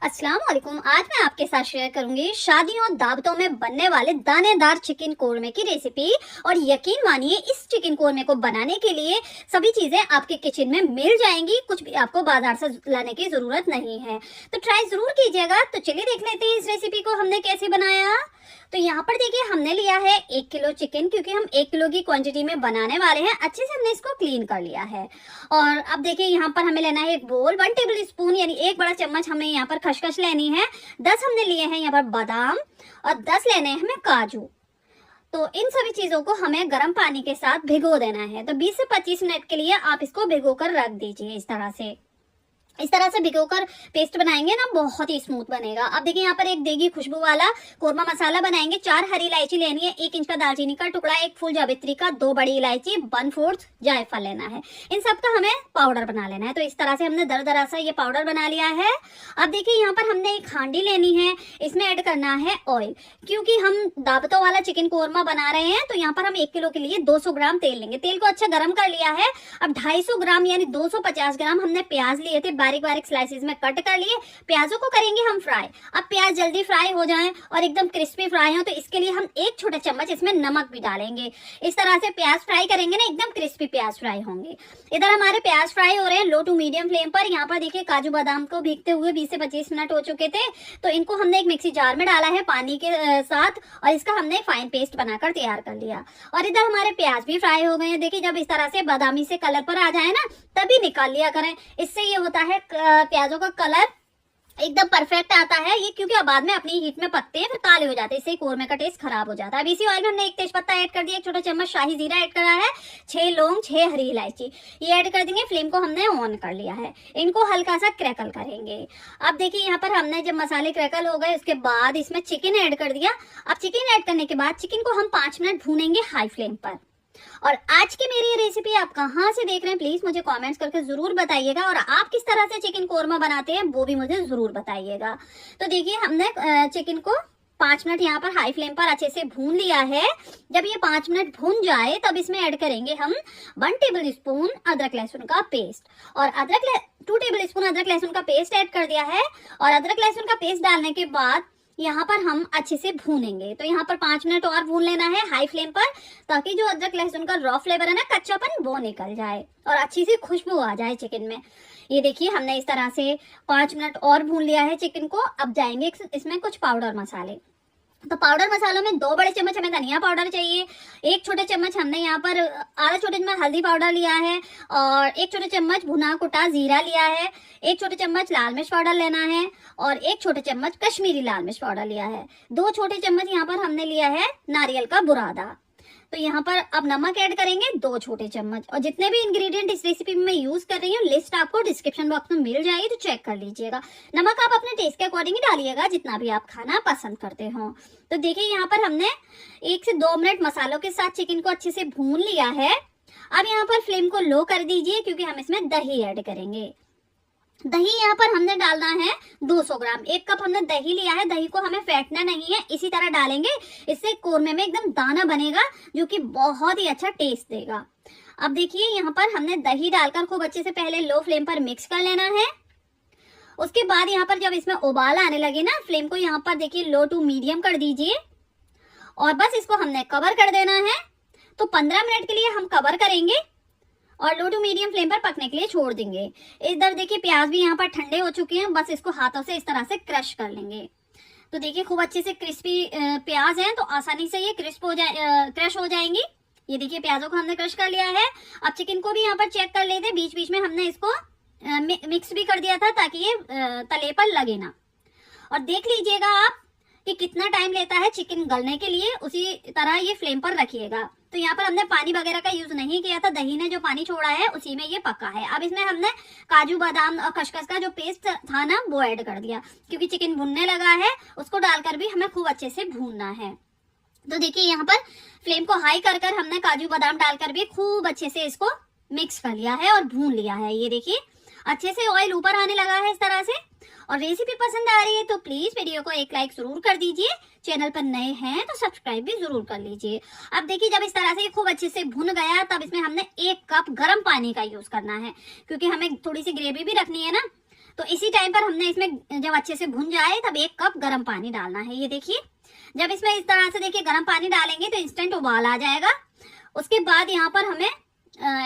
अस्सलाम वालेकुम। आज मैं आपके साथ शेयर करूंगी शादियों और दावतों में बनने वाले दानेदार चिकन कोरमा की रेसिपी। और यकीन मानिए इस चिकन कोरमे को बनाने के लिए सभी चीजें आपके किचन में मिल जाएंगी, कुछ भी आपको बाजार से लाने की जरूरत नहीं है। तो ट्राई जरूर कीजिएगा। तो चलिए देख लेते हैं इस रेसिपी को हमने कैसे बनाया। तो यहाँ पर देखिए हमने लिया है 1 किलो चिकन, क्योंकि हम 1 किलो की क्वांटिटी में बनाने वाले हैं। अच्छे से हमने इसको क्लीन कर लिया है। और अब देखिए यहाँ पर हमें लेना है एक बोल, 1 टेबल स्पून यानी 1 बड़ा चम्मच हमें यहाँ पर खसखस लेनी है। 10 हमने लिए हैं यहाँ पर बादाम और 10 लेने हैं हमें काजू। तो इन सभी चीजों को हमें गर्म पानी के साथ भिगो देना है। तो 20 से 25 मिनट के लिए आप इसको भिगो कर रख दीजिए। इस तरह से भिगोकर पेस्ट बनाएंगे ना, बहुत ही स्मूथ बनेगा। अब देखिए यहाँ पर एक देगी खुशबू वाला कोरमा मसाला बनाएंगे। 4 हरी इलायची लेनी है, 1 इंच का दालचीनी का टुकड़ा, 1 फूल जावित्री का, 2 बड़ी इलायची, 1/4 जायफल लेना है। इन सब का हमें पाउडर बना लेना है। तो इस तरह से हमने दरदरा सा ये पाउडर बना लिया है। अब देखिए यहाँ पर हमने एक हांडी लेनी है, इसमें ऐड करना है ऑयल। क्योंकि हम दावतों वाला चिकन कोरमा बना रहे हैं तो यहाँ पर हम 1 किलो के लिए 200 ग्राम तेल लेंगे। तेल को अच्छा गर्म कर लिया है। अब 250 ग्राम यानी 250 ग्राम हमने प्याज लिए थे, बारीक बारीक स्लाइसेस में कट कर लिए। प्याजों को करेंगे हम फ्राई। अब प्याज जल्दी फ्राई हो जाएं और एकदम क्रिस्पी फ्राई हो तो इसके लिए हम 1 छोटा चम्मच इसमें नमक भी डालेंगे। इस तरह से प्याज फ्राई करेंगे ना, एकदम क्रिस्पी प्याज फ्राई होंगे। इधर हमारे प्याज फ्राई हो रहे हैं लो टू मीडियम फ्लेम पर। यहाँ पर देखिए काजू बादाम को भीगते हुए 20 से 25 मिनट हो चुके थे। तो इनको हमने एक मिक्सी जार में डाला है पानी के साथ और इसका हमने फाइन पेस्ट बनाकर तैयार कर लिया। और इधर हमारे प्याज भी फ्राई हो गए हैं। देखिए जब इस तरह से बादामी से कलर पर आ जाए ना तभी निकाल लिया करें। इससे ये होता है प्याजों का कलर एकदम परफेक्ट आता है। ये क्योंकि अब बाद में अपनी हीट में पकते हैं फिर काले हो जाते हैं, इससे कोरमे का टेस्ट खराब हो जाता है। अब इसी ऑयल में हमने 1 तेजपत्ता ऐड कर दिया, 1 छोटा चम्मच शाही जीरा ऐड करा है, 6 लौंग, 6 हरी इलायची ये ऐड कर देंगे। फ्लेम को हमने ऑन कर लिया है। इनको हल्का सा क्रैकल करेंगे। अब देखिए यहाँ पर हमने जब मसाले क्रैकल हो गए उसके बाद इसमें चिकन ऐड कर दिया। अब चिकन ऐड करने के बाद चिकन को हम 5 मिनट भूनेंगे हाई फ्लेम पर। और आज की मेरी ये रेसिपी आप कहाँ से देख रहे हैं प्लीज मुझे कमेंट्स करके जरूर बताइएगा। और आप किस तरह से चिकन कोरमा बनाते हैं वो भी मुझे जरूर बताइएगा। तो देखिए हमने चिकन को 5 मिनट यहाँ पर हाई फ्लेम पर अच्छे से भून लिया है। जब ये 5 मिनट भून जाए तब इसमें ऐड करेंगे हम 1 टेबल स्पून अदरक लहसुन का पेस्ट। और 2 टेबल स्पून अदरक लहसुन का पेस्ट ऐड कर दिया है। और अदरक लहसुन का पेस्ट डालने के बाद यहाँ पर हम अच्छे से भूनेंगे। तो यहाँ पर 5 मिनट और भून लेना है हाई फ्लेम पर, ताकि जो अदरक लहसुन का रॉ फ्लेवर है ना, कच्चापन, वो निकल जाए और अच्छी सी खुशबू आ जाए चिकन में। ये देखिए हमने इस तरह से 5 मिनट और भून लिया है चिकन को। अब जाएंगे इसमें कुछ पाउडर मसाले। तो पाउडर मसालों में 2 बड़े चम्मच हमें धनिया पाउडर चाहिए, 1 छोटे चम्मच हमने यहाँ पर आधा छोटे चम्मच हल्दी पाउडर लिया है, और 1 छोटे चम्मच भुना कुटा जीरा लिया है, 1 छोटे चम्मच लाल मिर्च पाउडर लेना है और 1 छोटे चम्मच कश्मीरी लाल मिर्च पाउडर लिया है। 2 छोटे चम्मच यहाँ पर हमने लिया है नारियल का बुरादा। तो यहाँ पर अब नमक ऐड करेंगे 2 छोटे चम्मच। और जितने भी इंग्रेडिएंट इस रेसिपी में मैं यूज कर रही हूँ लिस्ट आपको डिस्क्रिप्शन बॉक्स में मिल जाएगी, तो चेक कर लीजिएगा। नमक आप अपने टेस्ट के अकॉर्डिंग ही डालिएगा जितना भी आप खाना पसंद करते हो। तो देखिए यहाँ पर हमने 1 से 2 मिनट मसालों के साथ चिकन को अच्छे से भून लिया है। अब यहाँ पर फ्लेम को लो कर दीजिए क्योंकि हम इसमें दही ऐड करेंगे। दही यहाँ पर हमने डालना है 200 ग्राम। 1 कप हमने दही लिया है। दही को हमें फेंटना नहीं है, इसी तरह डालेंगे। इससे कोरमे में एकदम दाना बनेगा जो कि बहुत ही अच्छा टेस्ट देगा। अब देखिए यहाँ पर हमने दही डालकर खूब अच्छे से पहले लो फ्लेम पर मिक्स कर लेना है। उसके बाद यहाँ पर जब इसमें उबाल आने लगे ना, फ्लेम को यहाँ पर देखिए लो टू मीडियम कर दीजिए और बस इसको हमने कवर कर देना है। तो 15 मिनट के लिए हम कवर करेंगे और लो टू मीडियम फ्लेम पर पकने के लिए छोड़ देंगे। इधर देखिए प्याज भी यहाँ पर ठंडे हो चुके हैं, बस इसको हाथों से इस तरह से क्रश कर लेंगे। तो देखिए खूब अच्छे से क्रिस्पी प्याज हैं तो आसानी से ये क्रश हो जाएंगी। ये देखिए प्याजों को हमने क्रश कर लिया है। अब चिकन को भी यहाँ पर चेक कर लेते, बीच बीच में हमने इसको मिक्स भी कर दिया था ताकि ये तले पर लगे ना। और देख लीजिएगा आप कि कितना टाइम लेता है चिकन गलने के लिए, उसी तरह ये फ्लेम पर रखिएगा। तो यहाँ पर हमने पानी वगैरह का यूज नहीं किया था, दही ने जो पानी छोड़ा है उसी में ये पका है। अब इसमें हमने काजू बादाम और खसखस का जो पेस्ट था ना वो ऐड कर दिया, क्योंकि चिकन भुनने लगा है। उसको डालकर भी हमें खूब अच्छे से भूनना है। तो देखिए यहाँ पर फ्लेम को हाई कर कर हमने काजू बादाम डालकर भी खूब अच्छे से इसको मिक्स कर लिया है और भून लिया है। ये देखिए अच्छे से ऑयल ऊपर आने लगा है इस तरह से। और रेसिपी पसंद आ रही है तो प्लीज वीडियो को एक लाइक जरूर कर दीजिए। चैनल पर नए हैं तो सब्सक्राइब भी जरूर कर लीजिए। अब देखिए जब इस तरह से ये खूब अच्छे से भुन गया तब इसमें हमने 1 कप गर्म पानी का यूज करना है, क्योंकि हमें थोड़ी सी ग्रेवी भी रखनी है ना। तो इसी टाइम पर हमने इसमें जब अच्छे से भुन जाए तब 1 कप गर्म पानी डालना है। ये देखिए, जब इसमें इस तरह से देखिए गर्म पानी डालेंगे तो इंस्टेंट उबाल आ जाएगा। उसके बाद यहाँ पर हमें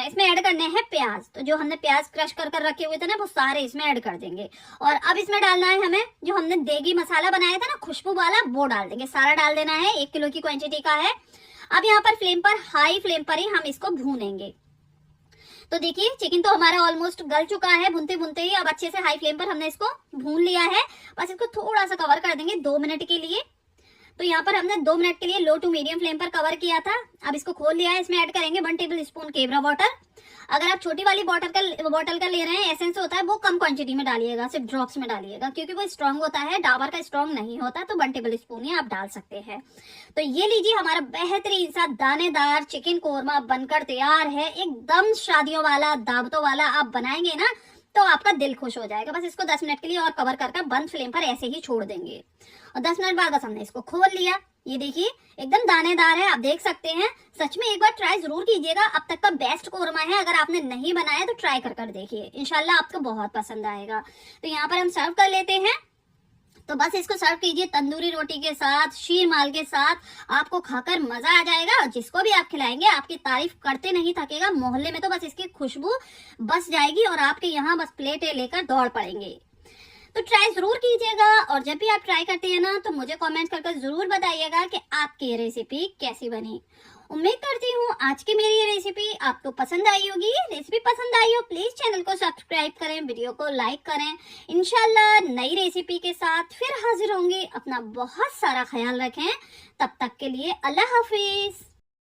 इसमें ऐड करने हैं प्याज। तो जो हमने प्याज क्रश कर कर रखे हुए थे ना, वो सारे इसमें ऐड कर देंगे। और अब इसमें डालना है हमें जो हमने देगी मसाला बनाया था ना खुशबू वाला, वो डाल देंगे। सारा डाल देना है, 1 किलो की क्वांटिटी का है। अब यहाँ पर फ्लेम पर, हाई फ्लेम पर ही हम इसको भूनेंगे। तो देखिए चिकन तो हमारा ऑलमोस्ट गल चुका है भूनते भूनते ही। अब अच्छे से हाई फ्लेम पर हमने इसको भून लिया है। बस इसको थोड़ा सा कवर कर देंगे 2 मिनट के लिए। तो यहाँ पर हमने 2 मिनट के लिए लो टू मीडियम फ्लेम पर कवर किया था। अब इसको खोल लिया है। इसमें ऐड करेंगे 1 टेबल स्पून केवड़ा वाटर। अगर आप छोटी वाली बॉटल का ले रहे हैं, एसेंस होता है, वो कम क्वांटिटी में डालिएगा, सिर्फ ड्रॉप्स में डालिएगा, क्योंकि वो स्ट्रांग होता है, डाबर का स्ट्रांग नहीं होता। तो 1 टेबल स्पून ही आप डाल सकते हैं। तो ये लीजिए, हमारा बेहतरीन सा दानेदार चिकन कोरमा बनकर तैयार है। एकदम शादियों वाला, दावतों वाला आप बनाएंगे ना तो आपका दिल खुश हो जाएगा। बस इसको 10 मिनट के लिए और कवर करके बंद फ्लेम पर ऐसे ही छोड़ देंगे। और 10 मिनट बाद बस हमने इसको खोल लिया। ये देखिए एकदम दानेदार है, आप देख सकते हैं। सच में एक बार ट्राई जरूर कीजिएगा। अब तक का बेस्ट कोरमा है। अगर आपने नहीं बनाया तो ट्राई कर कर देखिए, इंशाल्लाह आपको बहुत पसंद आएगा। तो यहाँ पर हम सर्व कर लेते हैं। तो बस इसको सर्व कीजिए तंदूरी रोटी के साथ, शीर माल के साथ। आपको खाकर मजा आ जाएगा। और जिसको भी आप खिलाएंगे आपकी तारीफ करते नहीं थकेगा। मोहल्ले में तो बस इसकी खुशबू बस जाएगी और आपके यहाँ बस प्लेटें लेकर दौड़ पड़ेंगे। तो ट्राई जरूर कीजिएगा। और जब भी आप ट्राई करते हैं ना तो मुझे कमेंट करके जरूर बताइएगा कि आपकी ये रेसिपी कैसी बनी। उम्मीद करती हूँ आज की मेरी ये रेसिपी आपको पसंद आई होगी। रेसिपी पसंद आई हो प्लीज चैनल को सब्सक्राइब करें, वीडियो को लाइक करें। इंशाल्लाह नई रेसिपी के साथ फिर हाजिर होंगे। अपना बहुत सारा ख्याल रखें। तब तक के लिए अल्लाह हाफिज।